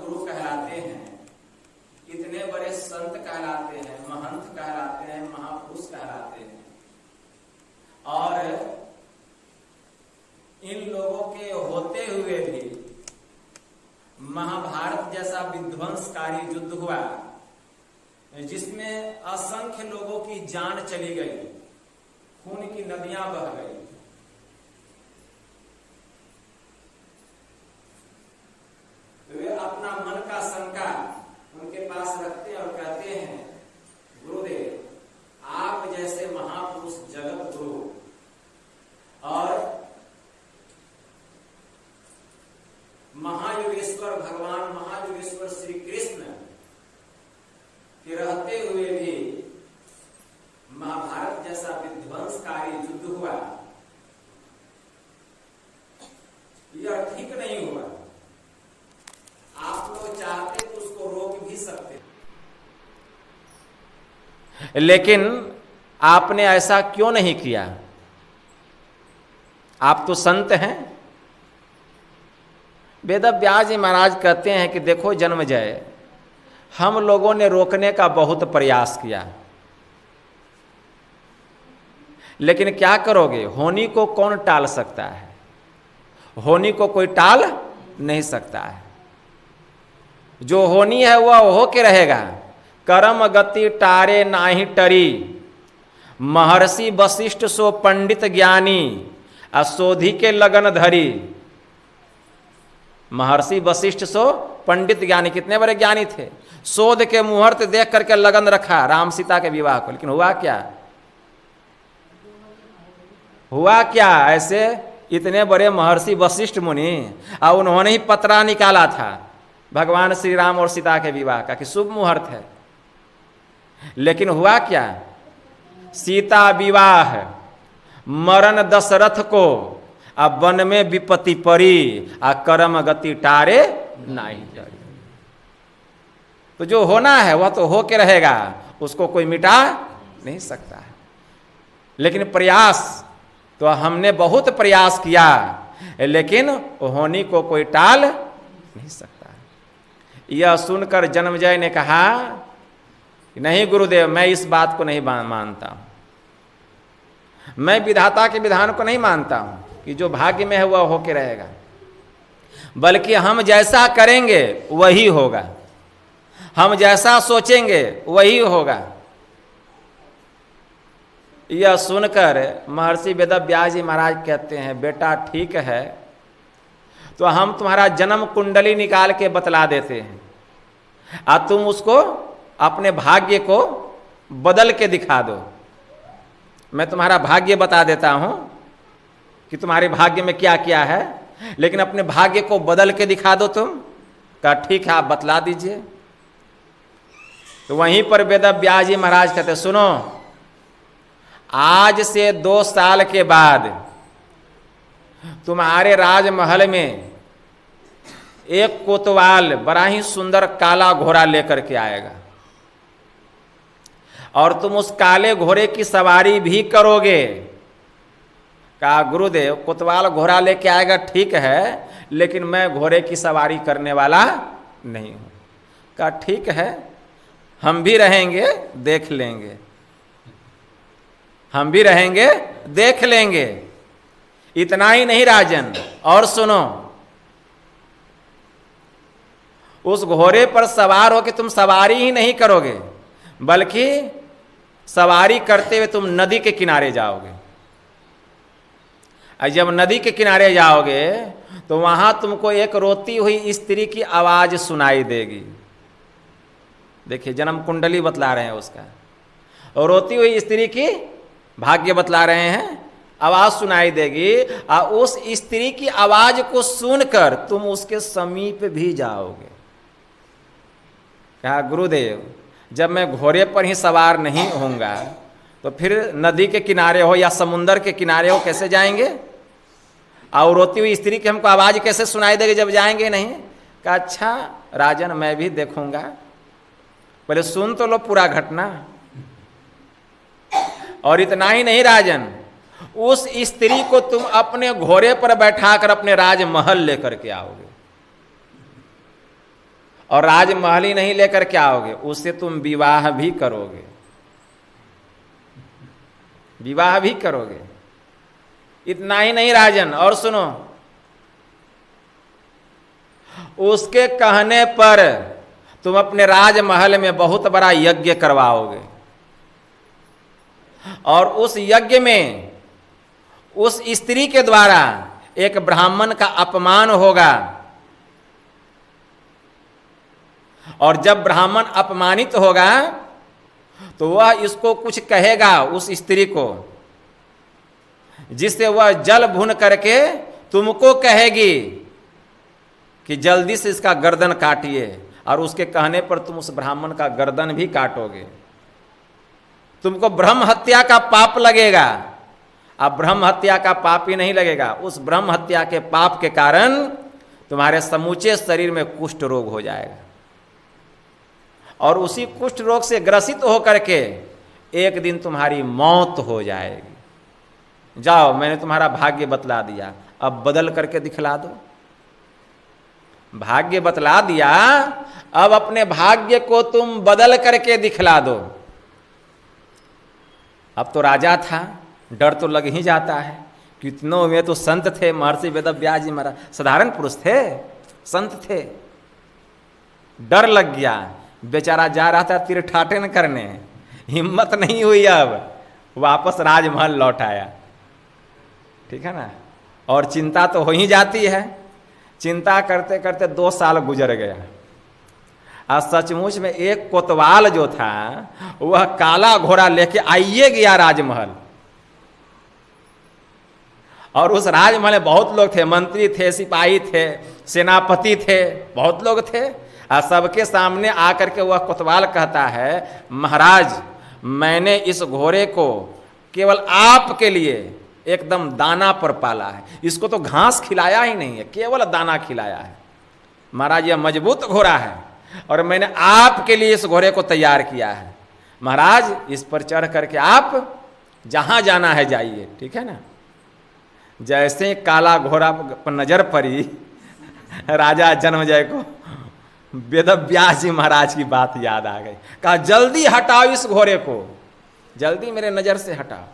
गुरु कहलाते हैं, इतने बड़े संत कहलाते हैं, महंत कहलाते हैं, महापुरुष कहलाते हैं, और इन लोगों के होते हुए भी महाभारत जैसा विध्वंसकारी युद्ध हुआ जिसमें असंख्य लोगों की जान चली गई, खून की नदियां बह गई। वे अपना मन का शंका उनके पास रखते हैं और कहते हैं, गुरुदेव आप जैसे महापुरुष जगत गुरु और महायोगेश्वर भगवान महायोगेश्वर श्री कृष्ण के रहते हुए भी महाभारत जैसा विध्वंसकारी युद्ध हुआ, यह ठीक नहीं हुआ। आप लोग चाहते तो उसको रोक भी सकते, लेकिन आपने ऐसा क्यों नहीं किया? आप तो संत हैं। वेदव्यास जी महाराज कहते हैं कि देखो जन्मजय, हम लोगों ने रोकने का बहुत प्रयास किया, लेकिन क्या करोगे, होनी को कौन टाल सकता है? होनी को कोई टाल नहीं सकता है। जो होनी है वह हो के रहेगा। कर्म गति टारे नाही टरी, महर्षि वशिष्ठ सो पंडित ज्ञानी, अशोधि के लगन धरी। महर्षि वशिष्ठ सो पंडित ज्ञानी, कितने बड़े ज्ञानी थे। शोध के मुहूर्त देख करके लगन रखा राम सीता के विवाह को, लेकिन हुआ क्या? हुआ क्या? ऐसे इतने बड़े महर्षि वशिष्ठ मुनि, और उन्होंने ही पत्रा निकाला था भगवान श्री राम और सीता के विवाह का कि शुभ मुहूर्त है, लेकिन हुआ क्या? सीता विवाह, मरण दशरथ को, अब वन में विपत्ति पड़ी, आ कर्म गति टारे नहीं जरी। तो जो होना है वह तो हो के रहेगा, उसको कोई मिटा नहीं सकता है। लेकिन प्रयास तो हमने बहुत प्रयास किया, लेकिन होनी को कोई टाल नहीं सकता। यह सुनकर जन्मजय ने कहा, नहीं गुरुदेव, मैं इस बात को नहीं मानता हूं, मैं विधाता के विधान को नहीं मानता हूं कि जो भाग्य में है वह होके रहेगा, बल्कि हम जैसा करेंगे वही होगा, हम जैसा सोचेंगे वही होगा। यह सुनकर महर्षि वेदव्यास जी महाराज कहते हैं, बेटा ठीक है, तो हम तुम्हारा जन्म कुंडली निकाल के बतला देते हैं, और तुम उसको अपने भाग्य को बदल के दिखा दो। मैं तुम्हारा भाग्य बता देता हूं कि तुम्हारे भाग्य में क्या क्या है, लेकिन अपने भाग्य को बदल के दिखा दो तुम। कहा ठीक है, आप बतला दीजिए। तो वहीं पर वेदव्यास जी महाराज कहते, सुनो, आज से 2 साल के बाद तुम्हारे राजमहल में एक कोतवाल बड़ा ही सुंदर काला घोड़ा लेकर के आएगा, और तुम उस काले घोड़े की सवारी भी करोगे। कहा गुरुदेव, कोतवाल घोड़ा लेके आएगा ठीक है, लेकिन मैं घोड़े की सवारी करने वाला नहीं हूं। कहा ठीक है, हम भी रहेंगे देख लेंगे, हम भी रहेंगे देख लेंगे। इतना ही नहीं राजन, और सुनो, उस घोड़े पर सवार होकर तुम सवारी ही नहीं करोगे, बल्कि सवारी करते हुए तुम नदी के किनारे जाओगे। और जब नदी के किनारे जाओगे तो वहां तुमको एक रोती हुई स्त्री की आवाज सुनाई देगी। देखिए, जन्म कुंडली बतला रहे हैं उसका, और रोती हुई स्त्री की भाग्य बतला रहे हैं, आवाज सुनाई देगी, और उस स्त्री की आवाज को सुनकर तुम उसके समीप भी जाओगे। कहा गुरुदेव, जब मैं घोड़े पर ही सवार नहीं होऊंगा तो फिर नदी के किनारे हो या समुंदर के किनारे हो कैसे जाएंगे? और रोती हुई स्त्री की हमको आवाज कैसे सुनाई देगी जब जाएंगे नहीं? कहा अच्छा राजन, मैं भी देखूंगा, पहले सुन तो लो पूरा घटना। और इतना ही नहीं राजन, उस स्त्री को तुम अपने घोड़े पर बैठाकर अपने राजमहल लेकर के आओगे, और राजमहल ही नहीं लेकर के आओगे, उससे तुम विवाह भी करोगे, विवाह भी करोगे। इतना ही नहीं राजन, और सुनो, उसके कहने पर तुम अपने राजमहल में बहुत बड़ा यज्ञ करवाओगे, और उस यज्ञ में उस स्त्री के द्वारा एक ब्राह्मण का अपमान होगा, और जब ब्राह्मण अपमानित होगा तो वह इसको कुछ कहेगा उस स्त्री को, जिससे वह जल भून करके तुमको कहेगी कि जल्दी से इसका गर्दन काटिए, और उसके कहने पर तुम उस ब्राह्मण का गर्दन भी काटोगे। तुमको ब्रह्म हत्या का पाप लगेगा। अब ब्रह्म हत्या का पाप ही नहीं लगेगा, उस ब्रह्म हत्या के पाप के कारण तुम्हारे समूचे शरीर में कुष्ठ रोग हो जाएगा, और उसी कुष्ठ रोग से ग्रसित होकर के एक दिन तुम्हारी मौत हो जाएगी। जाओ, मैंने तुम्हारा भाग्य बतला दिया, अब बदल करके दिखला दो। भाग्य बतला दिया, अब अपने भाग्य को तुम बदल करके दिखला दो। अब तो राजा था, डर तो लग ही जाता है। कितनों में तो संत थे, महर्षि वेदव्यास जी महाराज साधारण पुरुष थे, संत थे। डर लग गया, बेचारा जा रहा था तीर्थाटन करने, हिम्मत नहीं हुई, अब वापस राजमहल लौट आया। ठीक है ना, और चिंता तो हो ही जाती है। चिंता करते करते 2 साल गुजर गया, और सचमुच में एक कोतवाल जो था वह काला घोड़ा लेके आइए गया राजमहल, और उस राजमहल में बहुत लोग थे, मंत्री थे, सिपाही थे, सेनापति थे, बहुत लोग थे। और सबके सामने आकर के वह कोतवाल कहता है, महाराज मैंने इस घोड़े को केवल आपके लिए एकदम दाना पर पाला है, इसको तो घास खिलाया ही नहीं है, केवल दाना खिलाया है। महाराज यह मजबूत घोड़ा है, और मैंने आपके लिए इस घोड़े को तैयार किया है। महाराज इस पर चढ़ करके आप जहां जाना है जाइए। ठीक है ना। जैसे काला घोड़ा पर नजर पड़ी राजा जन्मेजय को, वेदव्यास जी महाराज की बात याद आ गई। कहा जल्दी हटाओ इस घोड़े को, जल्दी मेरे नजर से हटाओ।